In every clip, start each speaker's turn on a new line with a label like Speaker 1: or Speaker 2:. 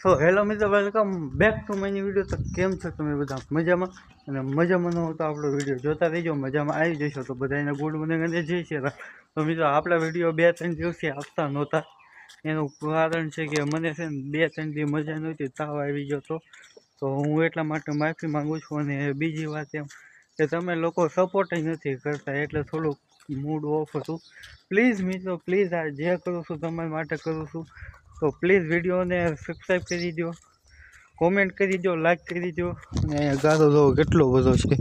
Speaker 1: So hello મિત્રો, welcome back to my video. તો કેમ છો તમે બધા? મજામાં? અને મજામાં ન હોય તો આપણો વિડીયો જોતા રહીજો, મજામાં આવી જશો તો બધાને ગુડ મોર્નિંગ અને જય શ્રી રામ. તો મિત્રો આપણા વિડીયો 2-3 દિવસથી આવતા નહોતા. એનું કારણ છે કે મને છે ને 2-3 દિવસ મજા નહોતી, તાવ આવી ગયો તો હું એટલા માટે માફી માગું છું. અને બીજી વાત એમ કે તમે લોકો સપોર્ટ નથી કરતા એટલે થોડુંક મૂડ ઓફ હતું. પ્લીઝ મિત્રો, પ્લીઝ આ જે કરું છું તમારા માટે કરું છું. તો પ્લીઝ વિડીયોને સબસ્ક્રાઈબ કરી દો, કોમેન્ટ કરી દો, લાઈક કરી દો. અને અહીંયા ગારો જો કેટલો બધો છે,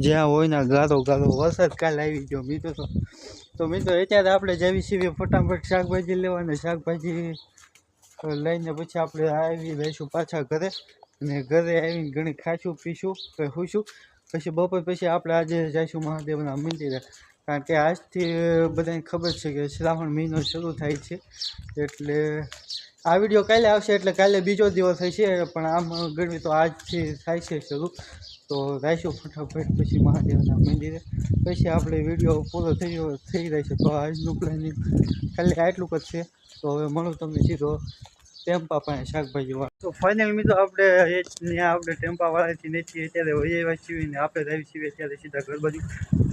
Speaker 1: જ્યાં હોય ને ગારો વરસાદ કાલે આવી ગયો મિત્રો. તો મિત્રો અત્યારે આપણે જવી છીએ ફટાફટ શાકભાજી લેવા, અને શાકભાજી લઈને પછી આપણે આવી રહીશું પાછા ઘરે. અને ઘરે આવીને ઘણી ખાશું પીશું હોઈશું. પછી બપોર પછી આપણે આજે જઈશું મહાદેવના મંદિરે, કારણ કે આજથી બધાને ખબર છે કે શ્રાવણ મહિનો શરૂ થાય છે. એટલે આ વિડીયો કાલે આવશે એટલે કાલે બીજો દિવસ થશે, પણ આમ ગણવી તો આજથી થાય છે શરૂ. તો જઈશું ફટાફટ પછી મહાદેવના મંદિરે, પછી આપણે વિડીયો પૂરો થઈ રહેશે. તો આજનું પ્લાનિંગ ખાલી આટલું જ છે. તો હવે મળું તમને સીધો ટેમ્પા પાસે શાકભાજીવાળા. તો ફાઇનલ મિત્રો આપણે ટેમ્પાવાળાથી નથી અત્યારે વહી આવ્યા છીએ, ને આપણે આવી છીએ અત્યારે સીધા ઘર બાજુ.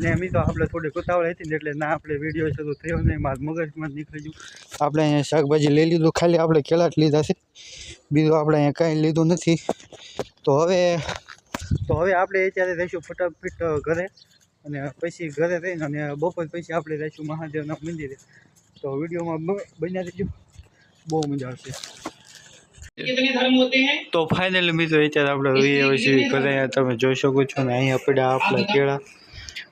Speaker 1: ને મિત્રો આપણે થોડી ઉતાવળ હતી ને એટલે ના આપણે વિડીયો શરૂ થયો નહીં, મારા મગજમાં નીકળી ગયું. આપણે અહીંયા શાકભાજી લઈ લીધું, ખાલી આપણે કેળા જ લીધા છે, બીજું આપણે અહીંયા કાંઈ લીધું નથી. તો હવે આપણે અત્યારે રહીશું ફટાફટ ઘરે, અને પછી ઘરે રહીને અને બપોર પછી આપણે રહીશું મહાદેવના મંદિરે. તો વિડીયોમાં બન્યા રહીશું, બહુ મજા આવશે. તો ફાઇનલી મિત્રો અત્યારે આપણે રહીએ છીએ ઘરે. તમે જોઈ શકો છો ને અહીંયા પડ્યા આપણા કેળા.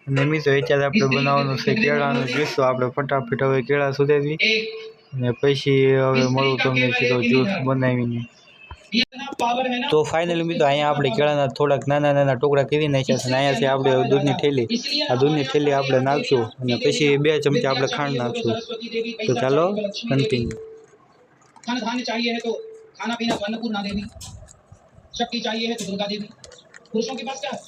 Speaker 1: અને મિત્રો અત્યારે આપણે બનાવવાનું છે કેળાનું જ્યુસ. તો આપણે ફટાફટ હવે કેળા સુધારવી અને પછી હવે મળું તમને સીધો જ્યુસ બનાવીને. તો ફાઇનલી મિત્રો અહીંયા આપણે કેળાના થોડાક નાના ટુકડા કરી નાખ્યા છે, અને અહીંયાથી આપણે દૂધની થેલી આપણે નાખશું, અને પછી 2 ચમચા આપણે ખાંડ નાખશું. તો ચાલો કન્ટિન્યુ.
Speaker 2: खाना पीना तो अन्नपूर्णा देवी, शक्ति चाहिए है तो दुर्गा देवी, पुरुषों के पास क्या है?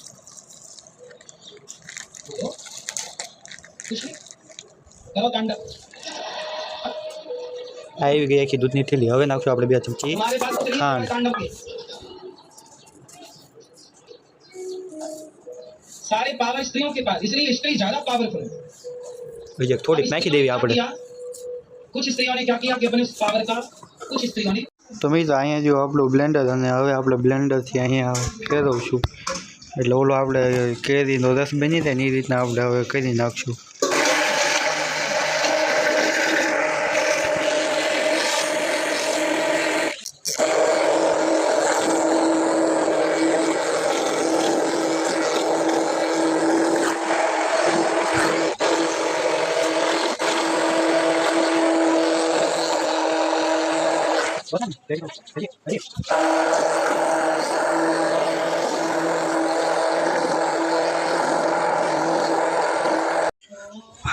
Speaker 2: कुछ नहीं, करो तांडव.
Speaker 1: આવી ગઈ આખી દૂધની થેલી. હવે નાખશું આપણે 2 ચમચી ખાંડ.
Speaker 2: सारे पावर स्त्रियों के पास, इसलिए स्त्री ज्यादा पावरफुल है.
Speaker 1: બીજે થોડીક નાખી દેવી આપણે.
Speaker 2: कुछ स्त्रियों ने क्या किया कि अपने पावर का, कुछ स्त्रियों ने.
Speaker 1: તો મિત્રો અહીંયા જો આપણું બ્લેન્ડર, અને હવે આપણે બ્લેન્ડરથી અહીંયા ફેરવશું એટલે ઓલો આપણે કેરીનો રસ બની જાય ને એ રીતના આપણે હવે કરી નાખશું.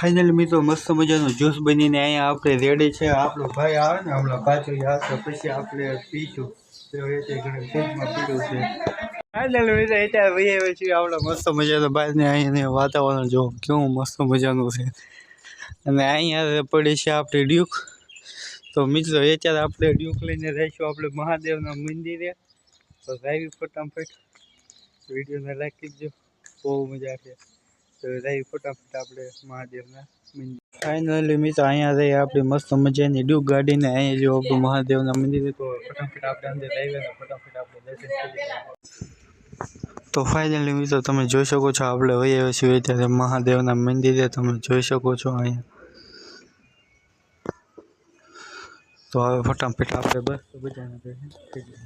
Speaker 1: ફાઇનલી મિત્રો મસ્ત મજાનો જ્યુસ બનીને અહીંયા આપણે રેડી છે. આપણો ભાઈ આવે ને હમણાં પાછળ આવશે પછી આપણે પીશું. તો એ ઘણી ફ્રીજમાં પીધું છે. ફાઇનલી મિત્રો અત્યારે વહી આવ્યા છીએ આપણે મસ્ત મજાનો બહારને. અહીંયા વાતાવરણ જો કેવું મસ્ત મજાનું છે, અને અહીંયા પડી છે આપણે ડ્યુક. તો મિત્રો અત્યારે આપણે ડ્યુક લઈને રહીશું આપણે મહાદેવના મંદિરે. તો રાવી ફટાફટ વિડીયોને લાઈક કરજો, બહુ મજા આવશે. તો રાવી ફટાફટ આપણે મહાદેવના મંદિર. ફાઇનલી મિત્રો અહીંયા રહી આપણી મસ્ત મજાની ડ્યુક ગાડીને અહીંયા જો આપણું મહાદેવના મંદિરે. તો ફટાફટ આપણે અંદર રહીને ફટાફટ આપણે દર્શન કરી. તો ફાઇનલી મિત્રો તમે જોઈ શકો છો આપણે વહી આવ્યા છીએ અત્યારે મહાદેવના મંદિરે. તમે જોઈ શકો છો અહીંયા. તો હવે ફટાફટ આપણે બસ બધાને દર્શન કરી દઈએ.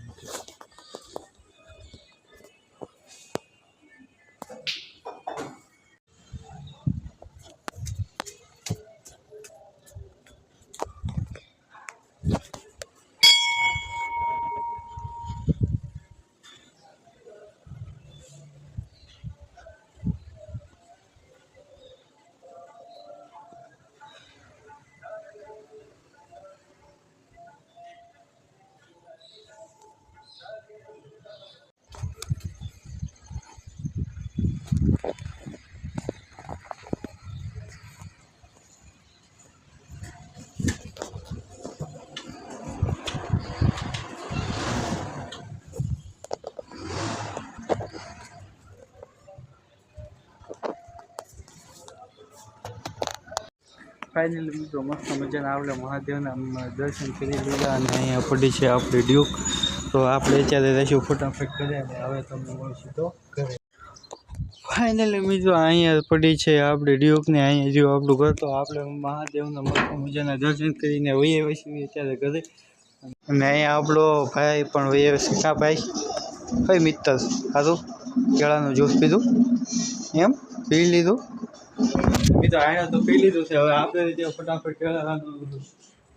Speaker 1: ફાઇનલી મિત્રો મસ્ત મજાના આપણે મહાદેવના દર્શન કરી લીધા અને અહીંયા પડી છે આપણી ડ્યુક. તો આપણે અત્યારે રહીશું ફટાફટ કરે અને હવે તમને મળશું તો ઘરે. ફાઇનલી મિત્રો અહીંયા પડી છે આપણે ડ્યુકને, અહીંયા જો આપણું ઘર. તો આપણે મહાદેવના મસ્ત મજાના દર્શન કરીને વહીએ છીએ અત્યારે ઘરે. અને અહીંયા આપણો ભાઈ પણ વહીએ છે. કા ભાઈ? કઈ મિત્ર સારું કેળાનું જ્યુસ પીધું એમ? પી લીધું મિત્રો? આને તો પી લીધું છે. હવે આપણે ત્યાં ફટાફટ કેળાનું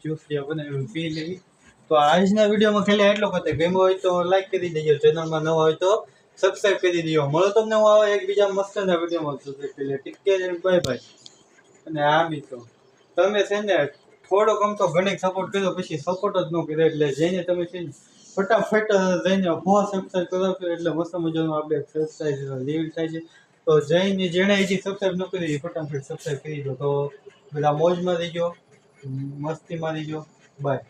Speaker 1: જ્યુસ જે બનાવ્યું પી લેવી. તો આજના વિડીયોમાં ખાલી એટલો કહેતા ગમ્યો હોય તો લાઈક કરી દેજો, ચેનલમાં નવા હોય તો સબસ્ક્રાઈબ કરી દેજો. મળો તમને હું આવે એકબીજા મસ્તના વિડીયોમાં સબસ્ક્રાઈબ કરી લે. ઠીક છે, બાય બાય. અને આ મિત્રો તમે છે ને થોડો ગમ તો ઘણી સપોર્ટ કર્યો, પછી સપોર્ટ જ ન કર્યો એટલે જઈને તમે છે ને ફટાફટ જઈને સબસ્ક્રાઈબ કરાવશો એટલે મસ્ત મજાનું આપણે સબસ્ક્રાઈબ લીડ થાય છે. તો જઈને જેણે હજી સબસ્ક્રાઈબ ન કરી ફટાફટ સબસ્ક્રાઈબ કરી દો. તો બધા મોજમાં રહીજો, મસ્તીમાં રહીજો. બાય.